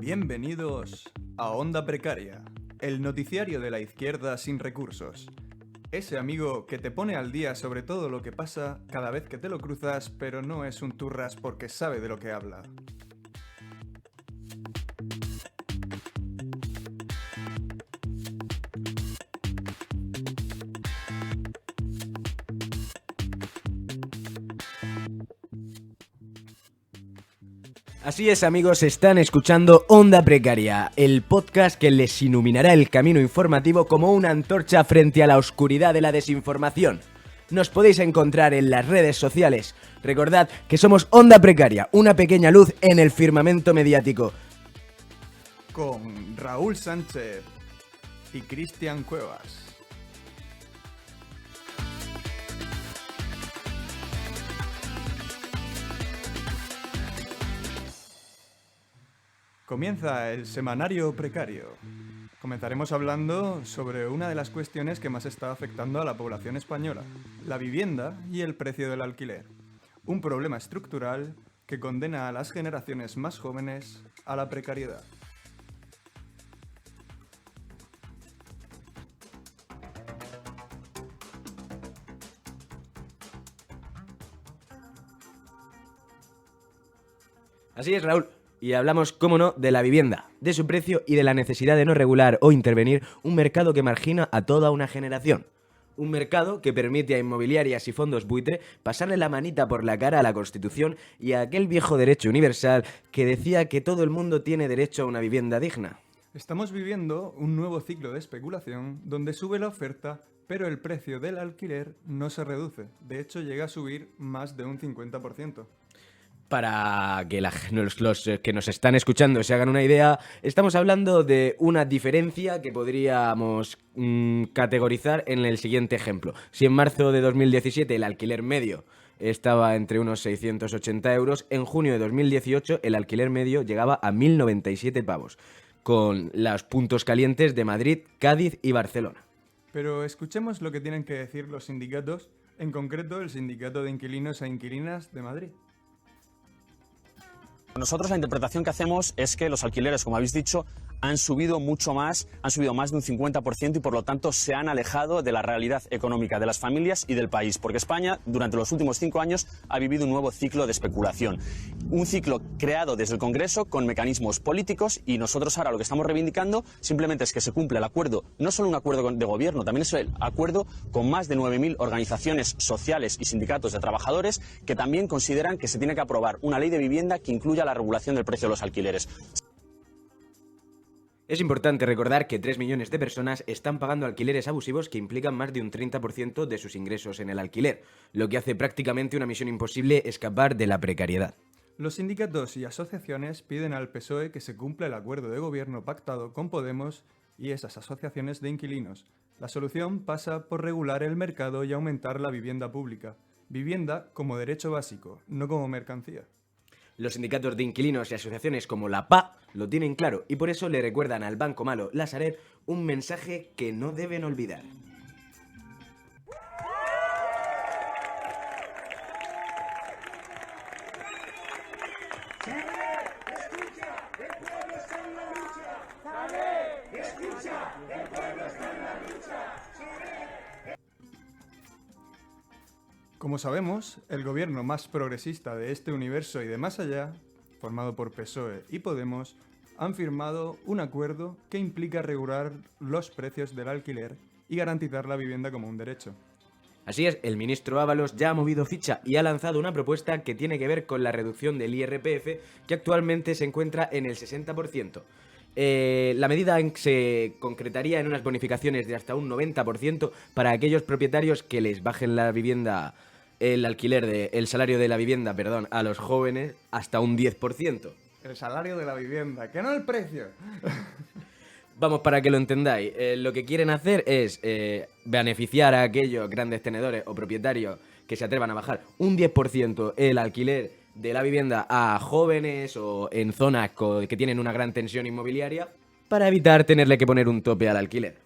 Bienvenidos a Onda Precaria, el noticiario de la izquierda sin recursos. Ese amigo que te pone al día sobre todo lo que pasa cada vez que te lo cruzas, pero no es un turras porque sabe de lo que habla. Así es, amigos, están escuchando Onda Precaria, el podcast que les iluminará el camino informativo como una antorcha frente a la oscuridad de la desinformación. Nos podéis encontrar en las redes sociales. Recordad que somos Onda Precaria, una pequeña luz en el firmamento mediático. Con Raúl Sánchez y Cristian Cuevas. Comienza el semanario precario. Comenzaremos hablando sobre una de las cuestiones que más está afectando a la población española, la vivienda y el precio del alquiler. Un problema estructural que condena a las generaciones más jóvenes a la precariedad. Así es, Raúl. Y hablamos, cómo no, de la vivienda, de su precio y de la necesidad de no regular o intervenir un mercado que margina a toda una generación. Un mercado que permite a inmobiliarias y fondos buitre pasarle la manita por la cara a la Constitución y a aquel viejo derecho universal que decía que todo el mundo tiene derecho a una vivienda digna. Estamos viviendo un nuevo ciclo de especulación donde sube la oferta, pero el precio del alquiler no se reduce. De hecho, llega a subir más de un 50%. Para que los que nos están escuchando se hagan una idea, estamos hablando de una diferencia que podríamos categorizar en el siguiente ejemplo. Si en marzo de 2017 el alquiler medio estaba entre unos 680 euros, en junio de 2018 el alquiler medio llegaba a 1.097 pavos, con los puntos calientes de Madrid, Cádiz y Barcelona. Pero escuchemos lo que tienen que decir los sindicatos, en concreto el Sindicato de Inquilinos e Inquilinas de Madrid. Nosotros la interpretación que hacemos es que los alquileres, como habéis dicho, han subido mucho más, han subido más de un 50% y por lo tanto se han alejado de la realidad económica de las familias y del país, porque España durante los últimos 5 años ha vivido un nuevo ciclo de especulación. Un ciclo creado desde el Congreso con mecanismos políticos y nosotros ahora lo que estamos reivindicando simplemente es que se cumpla el acuerdo, no solo un acuerdo de gobierno, también es el acuerdo con más de 9.000 organizaciones sociales y sindicatos de trabajadores que también consideran que se tiene que aprobar una ley de vivienda que incluya la regulación del precio de los alquileres. Es importante recordar que 3 millones de personas están pagando alquileres abusivos que implican más de un 30% de sus ingresos en el alquiler, lo que hace prácticamente una misión imposible escapar de la precariedad. Los sindicatos y asociaciones piden al PSOE que se cumpla el acuerdo de gobierno pactado con Podemos y esas asociaciones de inquilinos. La solución pasa por regular el mercado y aumentar la vivienda pública. Vivienda como derecho básico, no como mercancía. Los sindicatos de inquilinos y asociaciones como la PA lo tienen claro y por eso le recuerdan al Banco Malo, la Sareb, un mensaje que no deben olvidar. Como sabemos, el gobierno más progresista de este universo y de más allá, formado por PSOE y Podemos, han firmado un acuerdo que implica regular los precios del alquiler y garantizar la vivienda como un derecho. Así es, el ministro Ábalos ya ha movido ficha y ha lanzado una propuesta que tiene que ver con la reducción del IRPF, que actualmente se encuentra en el 60%. La medida se concretaría en unas bonificaciones de hasta un 90% para aquellos propietarios que les bajen la vivienda, el salario de la vivienda, a los jóvenes hasta un 10%. El salario de la vivienda, que no el precio. Vamos, para que lo entendáis, lo que quieren hacer es beneficiar a aquellos grandes tenedores o propietarios que se atrevan a bajar un 10% el alquiler de la vivienda a jóvenes o en zonas que tienen una gran tensión inmobiliaria para evitar tenerle que poner un tope al alquiler.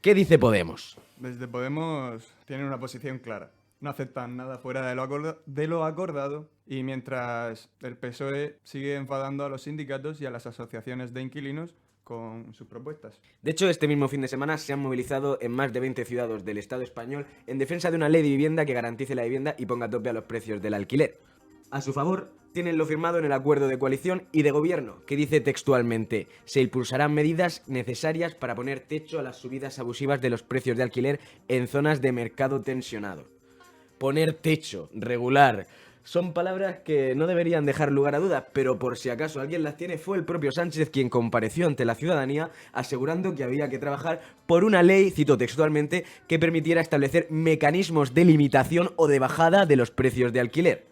¿Qué dice Podemos? Desde Podemos tienen una posición clara. No aceptan nada fuera de lo acordado y mientras el PSOE sigue enfadando a los sindicatos y a las asociaciones de inquilinos con sus propuestas. De hecho, este mismo fin de semana se han movilizado en más de 20 ciudades del Estado español en defensa de una ley de vivienda que garantice la vivienda y ponga tope a los precios del alquiler. A su favor, tienen lo firmado en el acuerdo de coalición y de gobierno, que dice textualmente: se impulsarán medidas necesarias para poner techo a las subidas abusivas de los precios de alquiler en zonas de mercado tensionado. Poner techo, regular, son palabras que no deberían dejar lugar a dudas, pero por si acaso alguien las tiene, fue el propio Sánchez quien compareció ante la ciudadanía asegurando que había que trabajar por una ley, cito textualmente, que permitiera establecer mecanismos de limitación o de bajada de los precios de alquiler.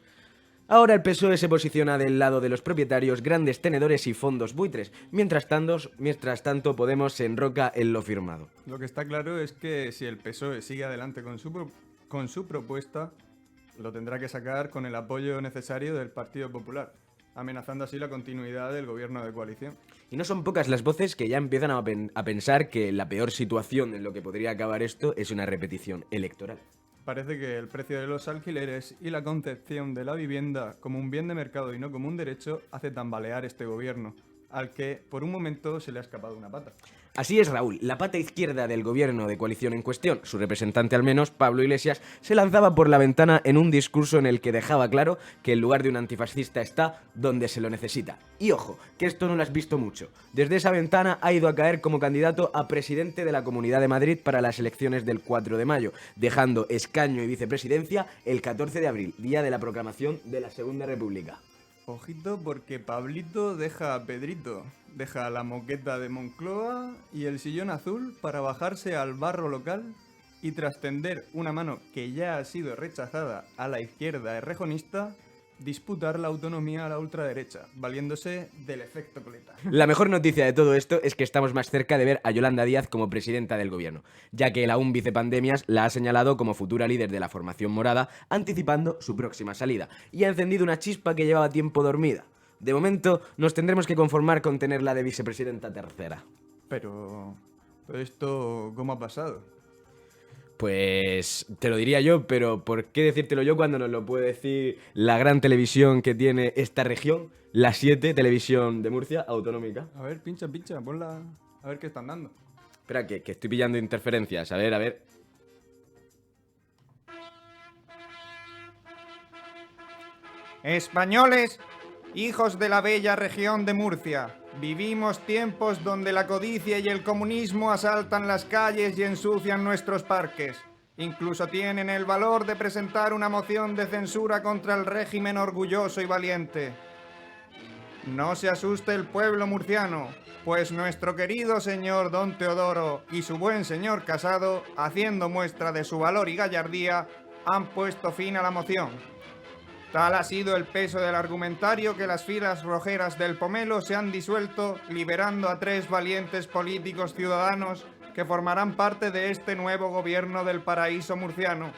Ahora el PSOE se posiciona del lado de los propietarios, grandes tenedores y fondos buitres. Mientras tanto, Podemos se enroca en lo firmado. Lo que está claro es que si el PSOE sigue adelante con su propuesta, lo tendrá que sacar con el apoyo necesario del Partido Popular, amenazando así la continuidad del gobierno de coalición. Y no son pocas las voces que ya empiezan a pensar que la peor situación en lo que podría acabar esto es una repetición electoral. Parece que el precio de los alquileres y la concepción de la vivienda como un bien de mercado y no como un derecho hace tambalear este gobierno, al que por un momento se le ha escapado una pata. Así es, Raúl, la pata izquierda del gobierno de coalición en cuestión, su representante al menos, Pablo Iglesias, se lanzaba por la ventana en un discurso en el que dejaba claro que el lugar de un antifascista está donde se lo necesita. Y ojo, que esto no lo has visto mucho. Desde esa ventana ha ido a caer como candidato a presidente de la Comunidad de Madrid para las elecciones del 4 de mayo, dejando escaño y vicepresidencia el 14 de abril, día de la proclamación de la Segunda República. Ojito porque Pablito deja a Pedrito, deja la moqueta de Moncloa y el sillón azul para bajarse al barro local y tras tender una mano que ya ha sido rechazada a la izquierda errejonista, disputar la autonomía a la ultraderecha, valiéndose del efecto coleta. La mejor noticia de todo esto es que estamos más cerca de ver a Yolanda Díaz como presidenta del gobierno, ya que el aún vicepandemias la ha señalado como futura líder de la formación morada, anticipando su próxima salida, y ha encendido una chispa que llevaba tiempo dormida. De momento, nos tendremos que conformar con tenerla de vicepresidenta tercera. Pero ¿todo esto cómo ha pasado? Pues te lo diría yo, pero ¿por qué decírtelo yo cuando nos lo puede decir la gran televisión que tiene esta región, la 7, Televisión de Murcia, autonómica? A ver, pincha, ponla, a ver qué están dando. Espera, que estoy pillando interferencias, a ver. Españoles, hijos de la bella región de Murcia, vivimos tiempos donde la codicia y el comunismo asaltan las calles y ensucian nuestros parques. Incluso tienen el valor de presentar una moción de censura contra el régimen orgulloso y valiente. No se asuste el pueblo murciano, pues nuestro querido señor Don Teodoro y su buen señor Casado, haciendo muestra de su valor y gallardía, han puesto fin a la moción. Tal ha sido el peso del argumentario que las filas rojeras del Pomelo se han disuelto, liberando a 3 valientes políticos ciudadanos que formarán parte de este nuevo gobierno del paraíso murciano.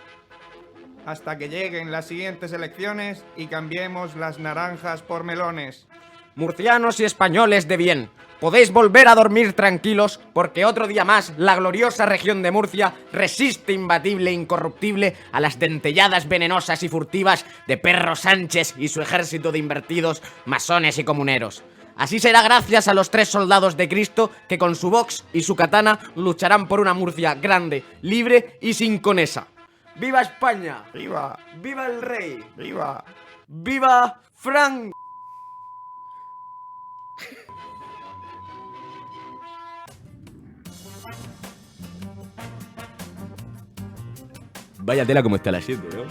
Hasta que lleguen las siguientes elecciones y cambiemos las naranjas por melones. Murcianos y españoles de bien, podéis volver a dormir tranquilos porque otro día más la gloriosa región de Murcia resiste imbatible e incorruptible a las dentelladas venenosas y furtivas de Perro Sánchez y su ejército de invertidos masones y comuneros. Así será gracias a los 3 soldados de Cristo que con su box y su katana lucharán por una Murcia grande, libre y sin conesa. ¡Viva España! ¡Viva! ¡Viva el rey! ¡Viva! ¡Viva Frank! Vaya tela como está la 7, ¿no?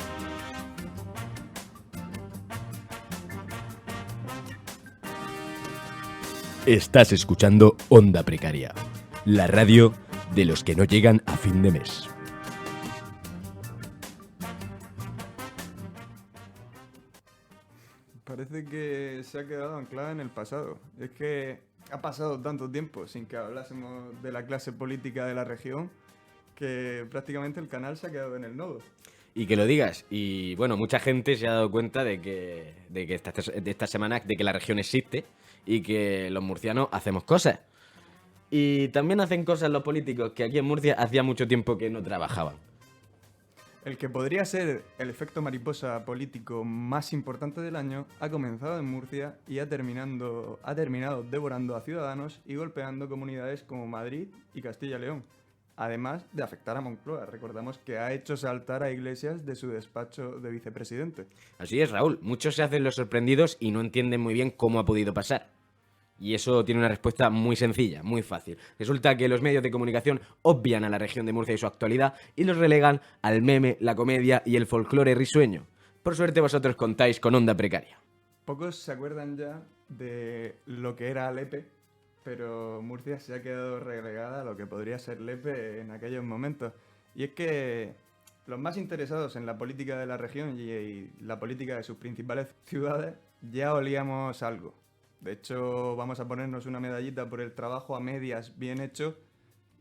Estás escuchando Onda Precaria, la radio de los que no llegan a fin de mes. Parece que se ha quedado anclada en el pasado. Es que ha pasado tanto tiempo sin que hablásemos de la clase política de la región que prácticamente el canal se ha quedado en el nodo. Y que lo digas. Y bueno, mucha gente se ha dado cuenta de que esta semana de que la región existe y que los murcianos hacemos cosas. Y también hacen cosas los políticos que aquí en Murcia hacía mucho tiempo que no trabajaban. El que podría ser el efecto mariposa político más importante del año ha comenzado en Murcia y ha terminado devorando a ciudadanos y golpeando comunidades como Madrid y Castilla y León. Además de afectar a Moncloa. Recordamos que ha hecho saltar a Iglesias de su despacho de vicepresidente. Así es, Raúl. Muchos se hacen los sorprendidos y no entienden muy bien cómo ha podido pasar. Y eso tiene una respuesta muy sencilla, muy fácil. Resulta que los medios de comunicación obvian a la región de Murcia y su actualidad y los relegan al meme, la comedia y el folclore risueño. Por suerte vosotros contáis con Onda Precaria. Pocos se acuerdan ya de lo que era Lepe, pero Murcia se ha quedado relegada a lo que podría ser Lepe en aquellos momentos. Y es que los más interesados en la política de la región y la política de sus principales ciudades ya olíamos algo. De hecho, vamos a ponernos una medallita por el trabajo a medias bien hecho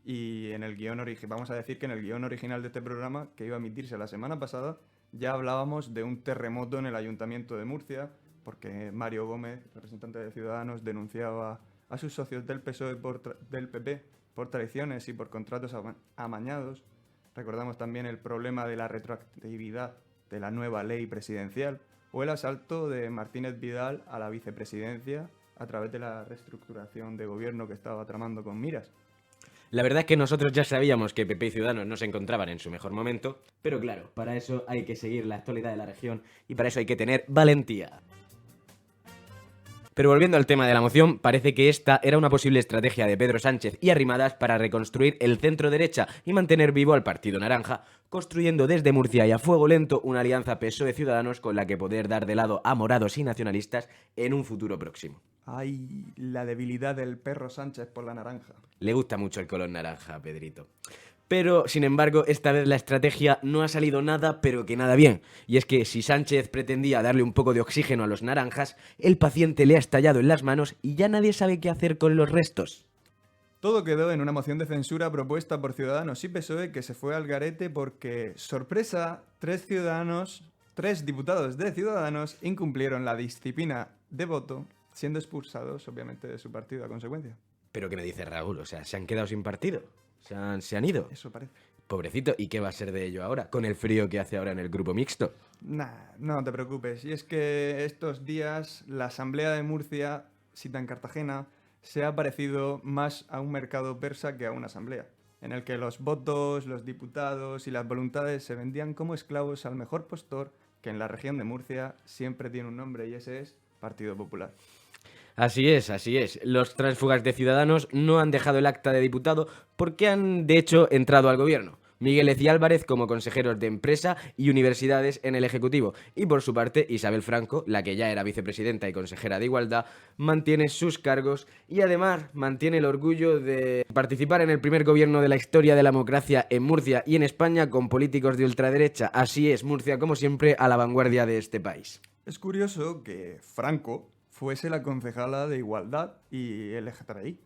y en el guión vamos a decir que en el guión original de este programa, que iba a emitirse la semana pasada, ya hablábamos de un terremoto en el Ayuntamiento de Murcia, porque Mario Gómez, representante de Ciudadanos, denunciaba a sus socios del PSOE del PP por traiciones y por contratos amañados. Recordamos también el problema de la retroactividad de la nueva ley presidencial o el asalto de Martínez Vidal a la vicepresidencia a través de la reestructuración de gobierno que estaba tramando con miras. La verdad es que nosotros ya sabíamos que PP y Ciudadanos no se encontraban en su mejor momento, pero claro, para eso hay que seguir la actualidad de la región y para eso hay que tener valentía. Pero volviendo al tema de la moción, parece que esta era una posible estrategia de Pedro Sánchez y Arrimadas para reconstruir el centro-derecha y mantener vivo al Partido Naranja, construyendo desde Murcia y a fuego lento una alianza PSOE-Ciudadanos con la que poder dar de lado a morados y nacionalistas en un futuro próximo. ¡Ay! La debilidad del perro Sánchez por la naranja. Le gusta mucho el color naranja a Pedrito. Pero, sin embargo, esta vez la estrategia no ha salido nada, pero que nada bien. Y es que si Sánchez pretendía darle un poco de oxígeno a los naranjas, el paciente le ha estallado en las manos y ya nadie sabe qué hacer con los restos. Todo quedó en una moción de censura propuesta por Ciudadanos y PSOE que se fue al garete porque, sorpresa, tres diputados de Ciudadanos incumplieron la disciplina de voto, siendo expulsados, obviamente, de su partido a consecuencia. ¿Pero qué me dice Raúl? O sea, ¿se han quedado sin partido? ¿Se han ido? Eso parece. Pobrecito, ¿y qué va a ser de ello ahora? Con el frío que hace ahora en el grupo mixto. Nah, no te preocupes. Y es que estos días la Asamblea de Murcia, cita en Cartagena, se ha parecido más a un mercado persa que a una asamblea, en el que los votos, los diputados y las voluntades se vendían como esclavos al mejor postor, que en la región de Murcia siempre tiene un nombre y ese es Partido Popular. Así es, así es. Los tránsfugas de Ciudadanos no han dejado el acta de diputado porque han, de hecho, entrado al gobierno. Míguez y Álvarez como consejeros de Empresa y Universidades en el Ejecutivo. Y por su parte, Isabel Franco, la que ya era vicepresidenta y consejera de Igualdad, mantiene sus cargos y además mantiene el orgullo de participar en el primer gobierno de la historia de la democracia en Murcia y en España con políticos de ultraderecha. Así es, Murcia, como siempre, a la vanguardia de este país. Es curioso que Franco fuese la concejala de Igualdad y LGTBI.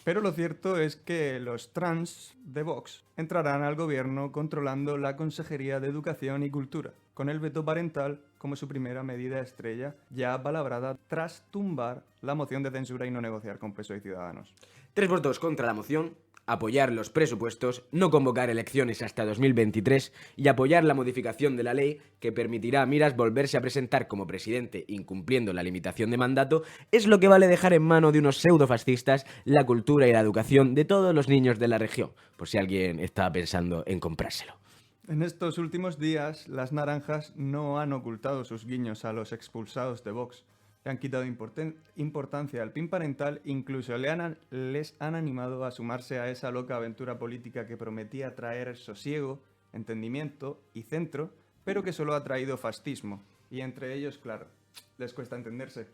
Pero lo cierto es que los trans de Vox entrarán al gobierno controlando la Consejería de Educación y Cultura, con el veto parental como su primera medida estrella, ya apalabrada tras tumbar la moción de censura y no negociar con PSOE y Ciudadanos. 3 votos contra la moción, apoyar los presupuestos, no convocar elecciones hasta 2023 y apoyar la modificación de la ley que permitirá a Miras volverse a presentar como presidente incumpliendo la limitación de mandato, es lo que vale dejar en mano de unos pseudofascistas la cultura y la educación de todos los niños de la región, por si alguien estaba pensando en comprárselo. En estos últimos días, las naranjas no han ocultado sus guiños a los expulsados de Vox. Le han quitado importancia al PIN parental, incluso les han animado a sumarse a esa loca aventura política que prometía traer sosiego, entendimiento y centro, pero que solo ha traído fascismo. Y entre ellos, claro, les cuesta entenderse.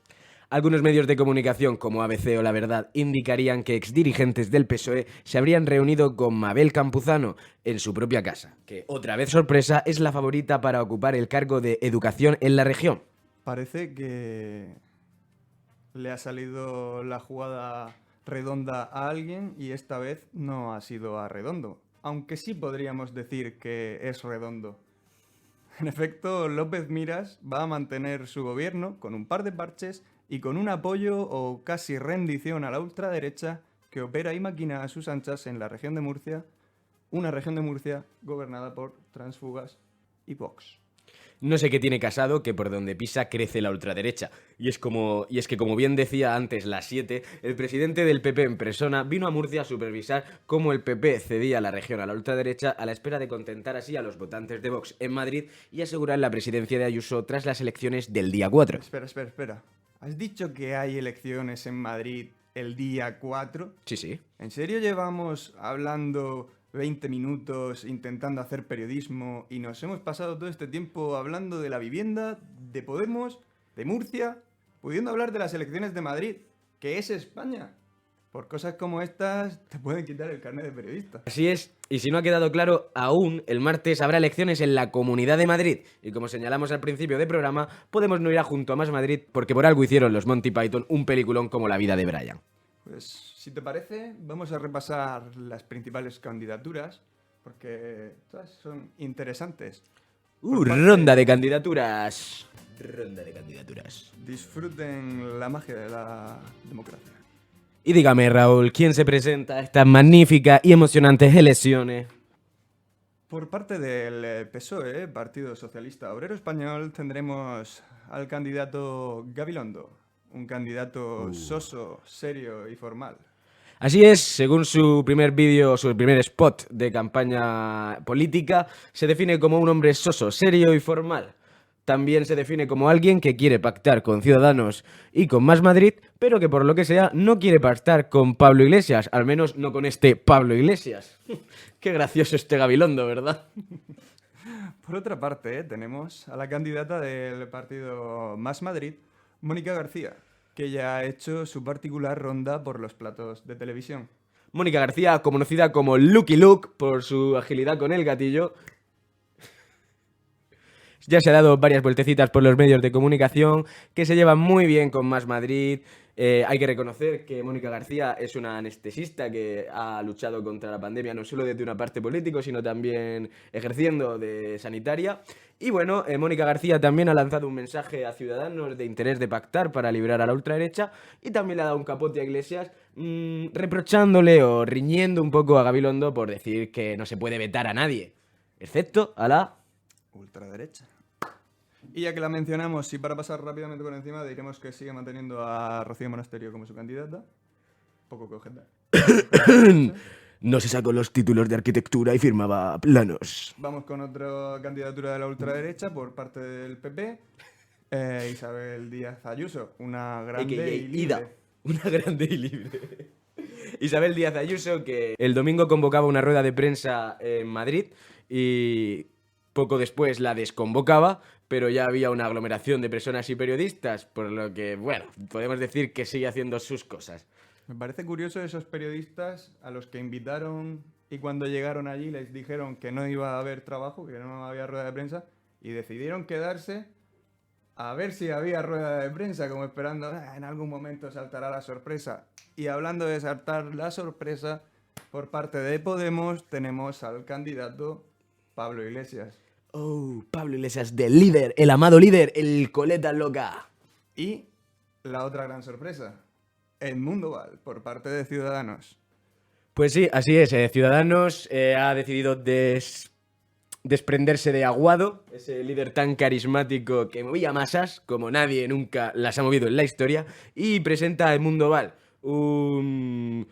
Algunos medios de comunicación como ABC o La Verdad indicarían que exdirigentes del PSOE se habrían reunido con Mabel Campuzano en su propia casa, que, otra vez sorpresa, es la favorita para ocupar el cargo de Educación en la región. Parece que le ha salido la jugada redonda a alguien y esta vez no ha sido a Redondo, aunque sí podríamos decir que es redondo. En efecto, López Miras va a mantener su gobierno con un par de parches y con un apoyo o casi rendición a la ultraderecha que opera y maquina a sus anchas en la región de Murcia, una región de Murcia gobernada por transfugas y Vox. No sé qué tiene Casado, que por donde pisa crece la ultraderecha. Y es que, como bien decía antes las 7, el presidente del PP en persona vino a Murcia a supervisar cómo el PP cedía la región a la ultraderecha a la espera de contentar así a los votantes de Vox en Madrid y asegurar la presidencia de Ayuso tras las elecciones del día 4. Espera. ¿Has dicho que hay elecciones en Madrid el día 4? Sí. ¿En serio llevamos hablando 20 minutos intentando hacer periodismo y nos hemos pasado todo este tiempo hablando de la vivienda, de Podemos, de Murcia, pudiendo hablar de las elecciones de Madrid, que es España? Por cosas como estas te pueden quitar el carnet de periodista. Así es, y si no ha quedado claro aún, el martes habrá elecciones en la Comunidad de Madrid. Y como señalamos al principio del programa, Podemos no irá junto a Más Madrid porque por algo hicieron los Monty Python un peliculón como La vida de Brian. Pues, si te parece, vamos a repasar las principales candidaturas, porque todas son interesantes. Ronda de candidaturas. Ronda de candidaturas. Disfruten la magia de la democracia. Y dígame, Raúl, ¿quién se presenta a estas magníficas y emocionantes elecciones? Por parte del PSOE, Partido Socialista Obrero Español, tendremos al candidato Gabilondo, un candidato soso, serio y formal. Así es, según su primer vídeo, su primer spot de campaña política, se define como un hombre soso, serio y formal. También se define como alguien que quiere pactar con Ciudadanos y con Más Madrid, pero que por lo que sea no quiere pactar con Pablo Iglesias, al menos no con este Pablo Iglesias. Qué gracioso este Gabilondo, ¿verdad? Por otra parte, tenemos a la candidata del partido Más Madrid, Mónica García, que ya ha hecho su particular ronda por los platos de televisión. Mónica García, conocida como Lucky Luke por su agilidad con el gatillo, ya se ha dado varias vueltecitas por los medios de comunicación, que se llevan muy bien con Más Madrid. Hay que reconocer que Mónica García es una anestesista que ha luchado contra la pandemia no solo desde una parte política, sino también ejerciendo de sanitaria. Y bueno, Mónica García también ha lanzado un mensaje a Ciudadanos de interés de pactar para liberar a la ultraderecha y también le ha dado un capote a Iglesias reprochándole o riñendo un poco a Gabilondo por decir que no se puede vetar a nadie, excepto a la ultraderecha. Y ya que la mencionamos, y para pasar rápidamente por encima, diremos que sigue manteniendo a Rocío Monasterio como su candidata. Poco que objetar. No se sacó los títulos de arquitectura y firmaba planos. Vamos con otra candidatura de la ultraderecha por parte del PP. Isabel Díaz Ayuso, una grande y libre. Una grande y libre. Isabel Díaz Ayuso, que el domingo convocaba una rueda de prensa en Madrid y poco después la desconvocaba, pero ya había una aglomeración de personas y periodistas, por lo que, bueno, podemos decir que sigue haciendo sus cosas. Me parece curioso esos periodistas a los que invitaron y cuando llegaron allí les dijeron que no iba a haber trabajo, que no había rueda de prensa, y decidieron quedarse a ver si había rueda de prensa, como esperando, en algún momento saltará la sorpresa. Y hablando de saltar la sorpresa, por parte de Podemos tenemos al candidato Pablo Iglesias. Oh, Pablo Iglesias, del líder, el amado líder, el coleta loca. Y la otra gran sorpresa, Edmundo Val, por parte de Ciudadanos. Pues sí, así es. Ciudadanos ha decidido desprenderse de Aguado, ese líder tan carismático que movía masas como nadie nunca las ha movido en la historia, y presenta a Edmundo Val, un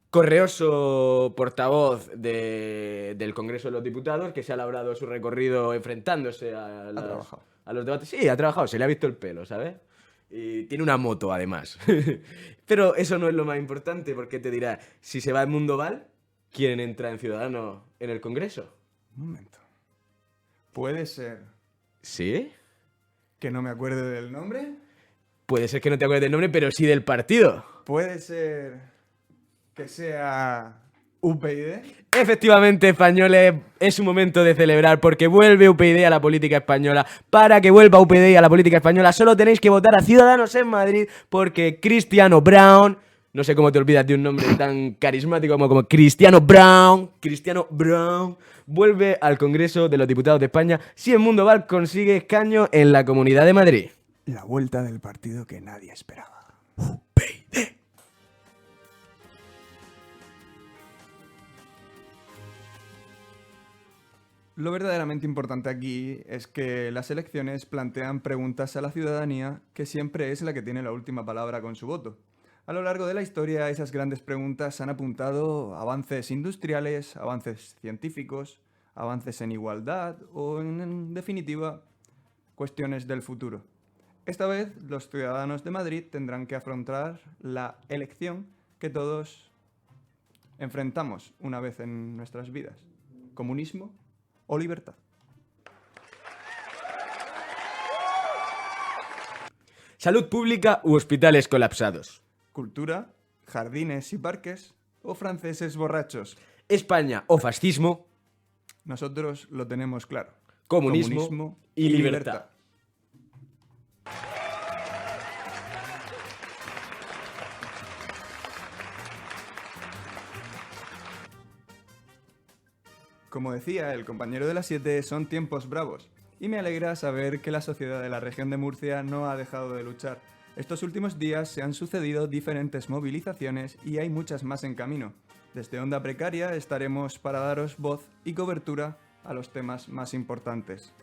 correoso portavoz del Congreso de los Diputados que se ha labrado su recorrido enfrentándose a los debates. Sí, ha trabajado, se le ha visto el pelo, ¿sabes? Y tiene una moto, además. Pero eso no es lo más importante, porque te dirá, si se va Edmundo Val, ¿quién entra en Ciudadanos en el Congreso? Un momento. ¿Puede ser ¿Sí? que no me acuerde del nombre? Puede ser que no te acuerdes del nombre, pero sí del partido. ¿Puede ser que sea UPyD? Efectivamente, españoles, es un momento de celebrar porque vuelve UPyD a la política española. Para que vuelva UPyD a la política española solo tenéis que votar a Ciudadanos en Madrid porque Cristiano Brown, no sé cómo te olvidas de un nombre tan carismático como Cristiano Brown, vuelve al Congreso de los Diputados de España si Edmundo Val consigue escaño en la Comunidad de Madrid. La vuelta del partido que nadie esperaba. UPyD. Lo verdaderamente importante aquí es que las elecciones plantean preguntas a la ciudadanía que siempre es la que tiene la última palabra con su voto. A lo largo de la historia, esas grandes preguntas han apuntado avances industriales, avances científicos, avances en igualdad o, en definitiva, cuestiones del futuro. Esta vez, los ciudadanos de Madrid tendrán que afrontar la elección que todos enfrentamos una vez en nuestras vidas: comunismo o libertad. Salud pública u hospitales colapsados. Cultura, jardines y parques o franceses borrachos. España o fascismo. Nosotros lo tenemos claro. Comunismo y libertad. Como decía el compañero de las 7, son tiempos bravos. Y me alegra saber que la sociedad de la región de Murcia no ha dejado de luchar. Estos últimos días se han sucedido diferentes movilizaciones y hay muchas más en camino. Desde Onda Precaria estaremos para daros voz y cobertura a los temas más importantes.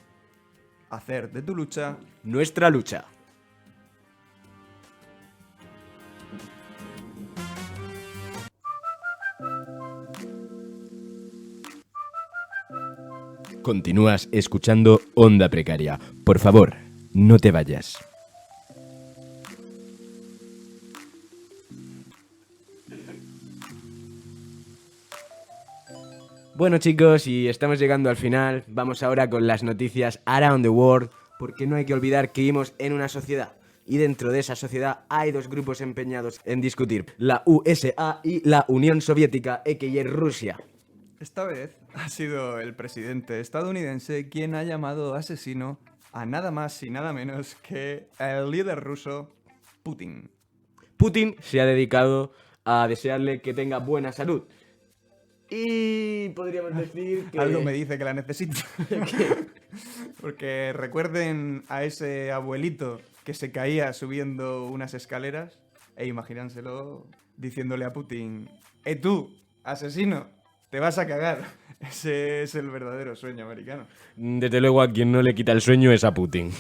Hacer de tu lucha Nuestra lucha. Continúas escuchando Onda Precaria. Por favor, no te vayas. Bueno, chicos, y estamos llegando al final. Vamos ahora con las noticias Around the World, porque no hay que olvidar que vivimos en una sociedad. Y dentro de esa sociedad hay dos grupos empeñados en discutir: la USA y la Unión Soviética, a.k.a. Rusia. Esta vez ha sido el presidente estadounidense quien ha llamado asesino a nada más y nada menos que el líder ruso Putin. Putin se ha dedicado a desearle que tenga buena salud. Y podríamos decir que... Algo me dice que la necesito. Porque recuerden a ese abuelito que se caía subiendo unas escaleras e imagínanselo diciéndole a Putin: tú, asesino, te vas a cagar. Ese es el verdadero sueño americano. Desde luego, a quien no le quita el sueño es a Putin.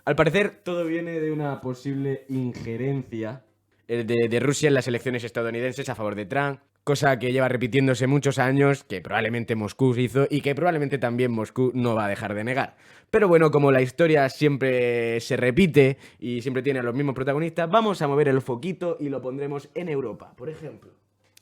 Al parecer, todo viene de una posible injerencia de Rusia en las elecciones estadounidenses a favor de Trump, cosa que lleva repitiéndose muchos años, que probablemente Moscú hizo y que probablemente también Moscú no va a dejar de negar. Pero bueno, como la historia siempre se repite y siempre tiene a los mismos protagonistas, vamos a mover el foquito y lo pondremos en Europa, por ejemplo.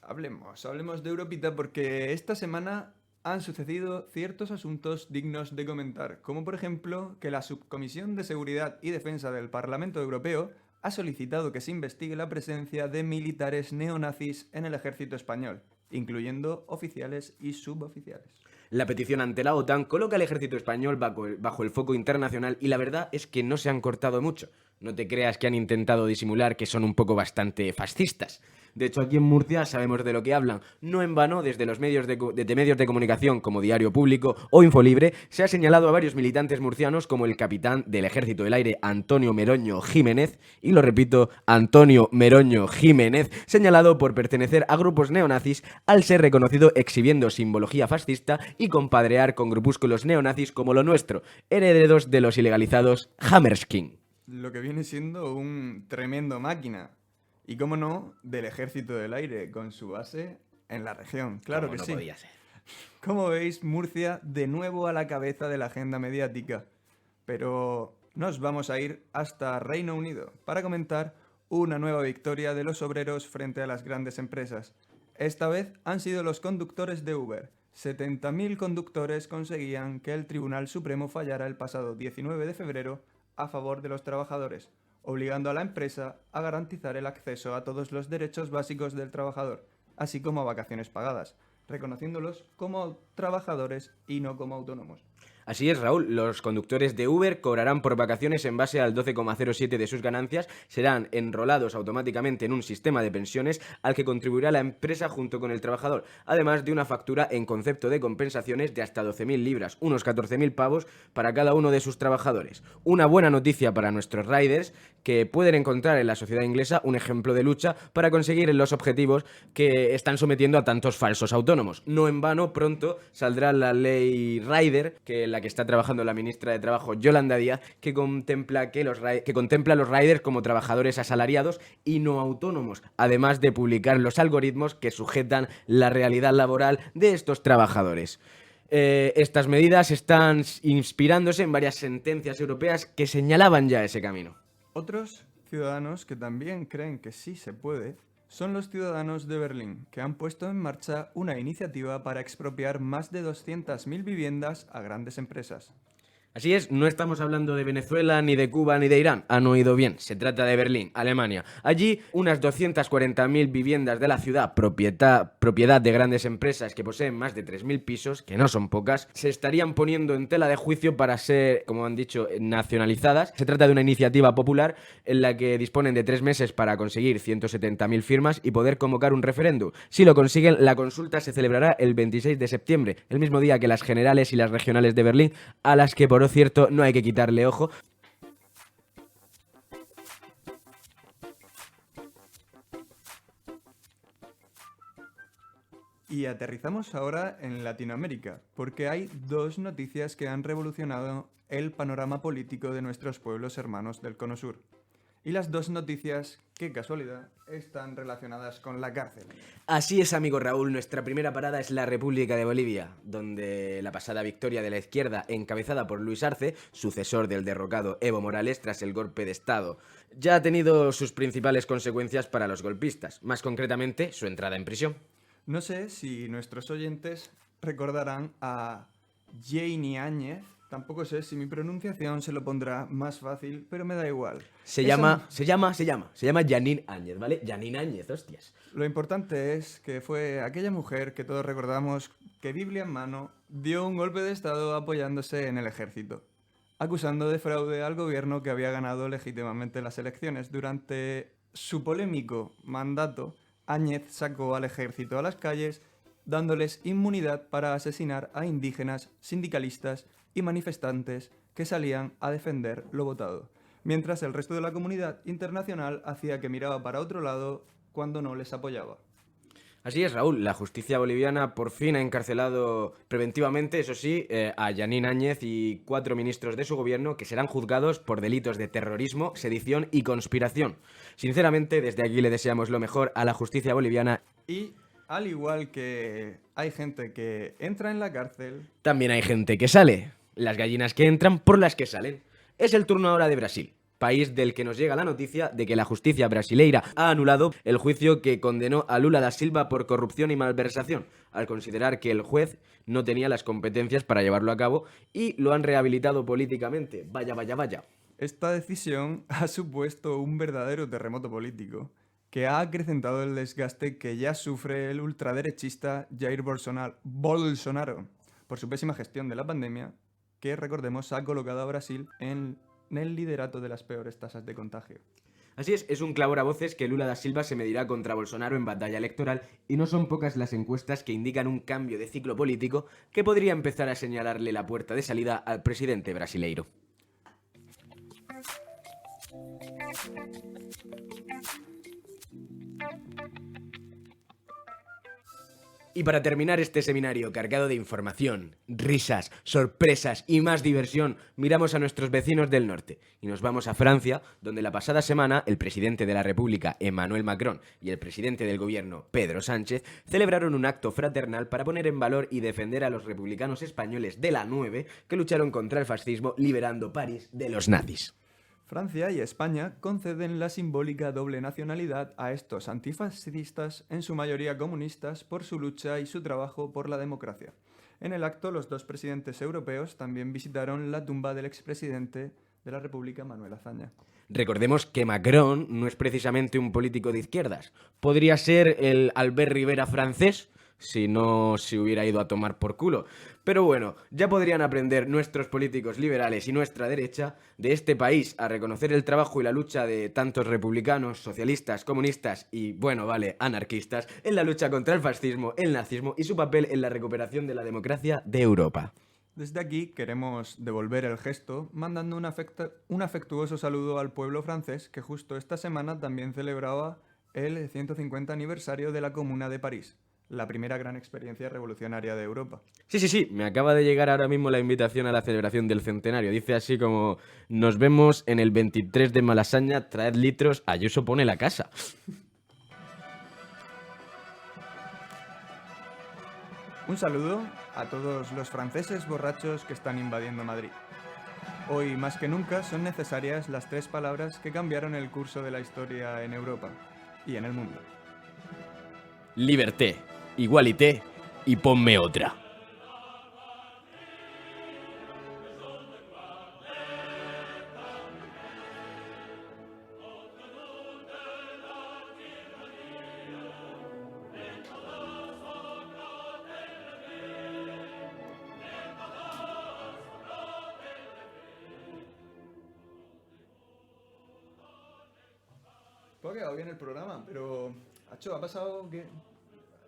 Hablemos de Europita, porque esta semana han sucedido ciertos asuntos dignos de comentar, como por ejemplo que la Subcomisión de Seguridad y Defensa del Parlamento Europeo ha solicitado que se investigue la presencia de militares neonazis en el ejército español, incluyendo oficiales y suboficiales. La petición ante la OTAN coloca al ejército español bajo el foco internacional y la verdad es que no se han cortado mucho. No te creas que han intentado disimular que son un poco bastante fascistas. De hecho, aquí en Murcia sabemos de lo que hablan. No en vano, desde los medios de comunicación como Diario Público o Infolibre, se ha señalado a varios militantes murcianos como el capitán del Ejército del Aire, Antonio Meroño Jiménez, y lo repito, Antonio Meroño Jiménez, señalado por pertenecer a grupos neonazis al ser reconocido exhibiendo simbología fascista y compadrear con grupúsculos neonazis como lo nuestro, herederos de los ilegalizados Hammerskins. Lo que viene siendo un tremendo máquina. Y cómo no, del Ejército del Aire, con su base en la región. Claro que no sí. Podía ser. Como veis, Murcia de nuevo a la cabeza de la agenda mediática. Pero nos vamos a ir hasta Reino Unido para comentar una nueva victoria de los obreros frente a las grandes empresas. Esta vez han sido los conductores de Uber. 70.000 conductores conseguían que el Tribunal Supremo fallara el pasado 19 de febrero a favor de los trabajadores, obligando a la empresa a garantizar el acceso a todos los derechos básicos del trabajador, así como a vacaciones pagadas, reconociéndolos como trabajadores y no como autónomos. Así es, Raúl, los conductores de Uber cobrarán por vacaciones en base al 12,07 de sus ganancias, serán enrolados automáticamente en un sistema de pensiones al que contribuirá la empresa junto con el trabajador, además de una factura en concepto de compensaciones de hasta 12.000 libras, unos 14.000 pavos para cada uno de sus trabajadores. Una buena noticia para nuestros riders, que pueden encontrar en la sociedad inglesa un ejemplo de lucha para conseguir los objetivos que están sometiendo a tantos falsos autónomos. No en vano, pronto saldrá la ley Rider, la que está trabajando la ministra de Trabajo, Yolanda Díaz, que contempla a los riders como trabajadores asalariados y no autónomos, además de publicar los algoritmos que sujetan la realidad laboral de estos trabajadores. Estas medidas están inspirándose en varias sentencias europeas que señalaban ya ese camino. Otros ciudadanos que también creen que sí se puede son los ciudadanos de Berlín, que han puesto en marcha una iniciativa para expropiar más de 200.000 viviendas a grandes empresas. Así es, no estamos hablando de Venezuela, ni de Cuba, ni de Irán. Han oído bien, se trata de Berlín, Alemania. Allí, unas 240.000 viviendas de la ciudad, propiedad de grandes empresas que poseen más de 3.000 pisos, que no son pocas, se estarían poniendo en tela de juicio para ser, como han dicho, nacionalizadas. Se trata de una iniciativa popular en la que disponen de 3 meses para conseguir 170.000 firmas y poder convocar un referéndum. Si lo consiguen, la consulta se celebrará el 26 de septiembre, el mismo día que las generales y las regionales de Berlín, a las que por cierto, no hay que quitarle ojo. Y aterrizamos ahora en Latinoamérica, porque hay 2 noticias que han revolucionado el panorama político de nuestros pueblos hermanos del Cono Sur. Y las 2 noticias, qué casualidad, están relacionadas con la cárcel. Así es, amigo Raúl, nuestra primera parada es la República de Bolivia, donde la pasada victoria de la izquierda, encabezada por Luis Arce, sucesor del derrocado Evo Morales tras el golpe de Estado, ya ha tenido sus principales consecuencias para los golpistas, más concretamente su entrada en prisión. No sé si nuestros oyentes recordarán a Janine Áñez. Tampoco sé si mi pronunciación se lo pondrá más fácil, pero me da igual. Se llama Janine Áñez, ¿vale? Janine Áñez, hostias. Lo importante es que fue aquella mujer que todos recordamos que, Biblia en mano, dio un golpe de estado apoyándose en el ejército, acusando de fraude al gobierno que había ganado legítimamente las elecciones. Durante su polémico mandato, Áñez sacó al ejército a las calles, dándoles inmunidad para asesinar a indígenas, sindicalistas y manifestantes que salían a defender lo votado, mientras el resto de la comunidad internacional hacía que miraba para otro lado cuando no les apoyaba. Así es, Raúl, la justicia boliviana por fin ha encarcelado preventivamente, eso sí, a Janine Áñez y 4 ministros de su gobierno que serán juzgados por delitos de terrorismo, sedición y conspiración. Sinceramente, desde aquí le deseamos lo mejor a la justicia boliviana. Y al igual que hay gente que entra en la cárcel, también hay gente que sale. Las gallinas que entran por las que salen. Es el turno ahora de Brasil, país del que nos llega la noticia de que la justicia brasileira ha anulado el juicio que condenó a Lula da Silva por corrupción y malversación, al considerar que el juez no tenía las competencias para llevarlo a cabo y lo han rehabilitado políticamente. Vaya, vaya, vaya. Esta decisión ha supuesto un verdadero terremoto político que ha acrecentado el desgaste que ya sufre el ultraderechista Jair Bolsonaro por su pésima gestión de la pandemia, que, recordemos, ha colocado a Brasil en el liderato de las peores tasas de contagio. Así es un clamor a voces que Lula da Silva se medirá contra Bolsonaro en batalla electoral y no son pocas las encuestas que indican un cambio de ciclo político que podría empezar a señalarle la puerta de salida al presidente brasileiro. Y para terminar este seminario cargado de información, risas, sorpresas y más diversión, miramos a nuestros vecinos del norte y nos vamos a Francia, donde la pasada semana el presidente de la República, Emmanuel Macron, y el presidente del gobierno, Pedro Sánchez, celebraron un acto fraternal para poner en valor y defender a los republicanos españoles de la 9 que lucharon contra el fascismo liberando París de los nazis. Francia y España conceden la simbólica doble nacionalidad a estos antifascistas, en su mayoría comunistas, por su lucha y su trabajo por la democracia. En el acto, los 2 presidentes europeos también visitaron la tumba del expresidente de la República, Manuel Azaña. Recordemos que Macron no es precisamente un político de izquierdas. Podría ser el Albert Rivera francés, si no se hubiera ido a tomar por culo. Pero bueno, ya podrían aprender nuestros políticos liberales y nuestra derecha de este país a reconocer el trabajo y la lucha de tantos republicanos, socialistas, comunistas y, bueno, vale, anarquistas en la lucha contra el fascismo, el nazismo y su papel en la recuperación de la democracia de Europa. Desde aquí queremos devolver el gesto mandando un afectuoso saludo al pueblo francés que justo esta semana también celebraba el 150 aniversario de la Comuna de París, la primera gran experiencia revolucionaria de Europa. Sí, me acaba de llegar ahora mismo la invitación a la celebración del centenario. Dice así como, nos vemos en el 23 de Malasaña, traed litros, Ayuso pone la casa. Un saludo a todos los franceses borrachos que están invadiendo Madrid. Hoy más que nunca son necesarias las 3 palabras que cambiaron el curso de la historia en Europa y en el mundo. Liberté, igualité y ponme otra. Pues ha quedado bien el programa, pero... Hacho, ha pasado que...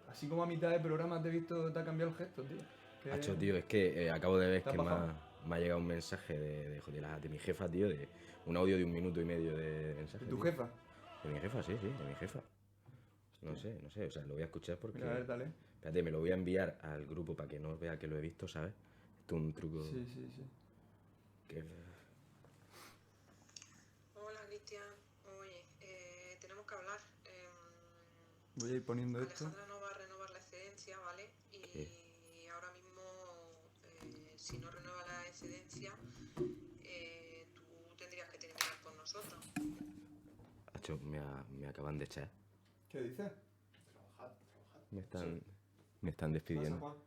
Así como a mitad del programa te he visto, te ha cambiado el gesto, tío. Que- Hacho, tío, es que acabo de ver ¿Te has que bajado? me ha llegado un mensaje de mi jefa, tío, de un audio de 1 minuto y medio de mensaje. ¿De tu tío. jefa? De mi jefa, sí, de mi jefa. No sé, o sea, lo voy a escuchar porque... Mira, a ver, dale. Espérate, me lo voy a enviar al grupo para que no vea que lo he visto, ¿sabes? Esto es un truco Sí. que... Hola Cristian, oye, tenemos que hablar. Voy a ir poniendo esto. Alejandra no va a renovar la excedencia, ¿vale? Y ¿Qué? ahora mismo, si no renueva la excedencia, tú tendrías que terminar con nosotros. Hacho, me acaban de echar. ¿Qué dices? Me están despidiendo. Pasa, Juan.